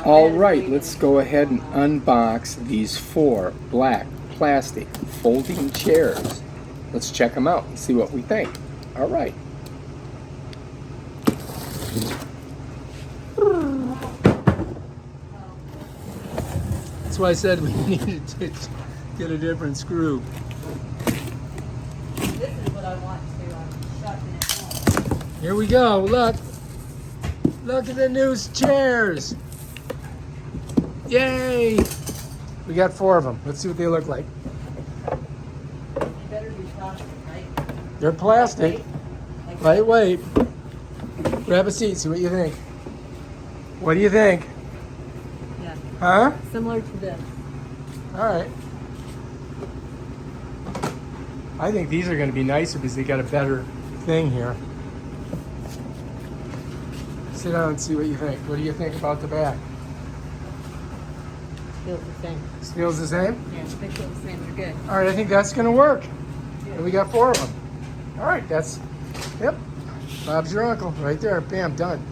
All right, let's go ahead and unbox these 4 black plastic folding chairs. Let's check them out and see what we think. All right. That's why I said we needed to get a different screw. This is what I want to shut in at home. Here we go. Look. Look at the new chairs. Yay! We got 4 of them. Let's see what they look like. They better be plastic, right? They're plastic. Lightweight. Lightweight. Grab a seat. See what you think. What do you think? Yeah. Huh? Similar to this. All right. I think these are going to be nicer because they got a better thing here. Sit down and see what you think. What do you think about the back? Feels the same. Feels the same? Yeah, they feel the same. They're good. All right, I think that's going to work. Yeah. And we got 4 of them. All right, yep. Bob's your uncle right there. Bam, done.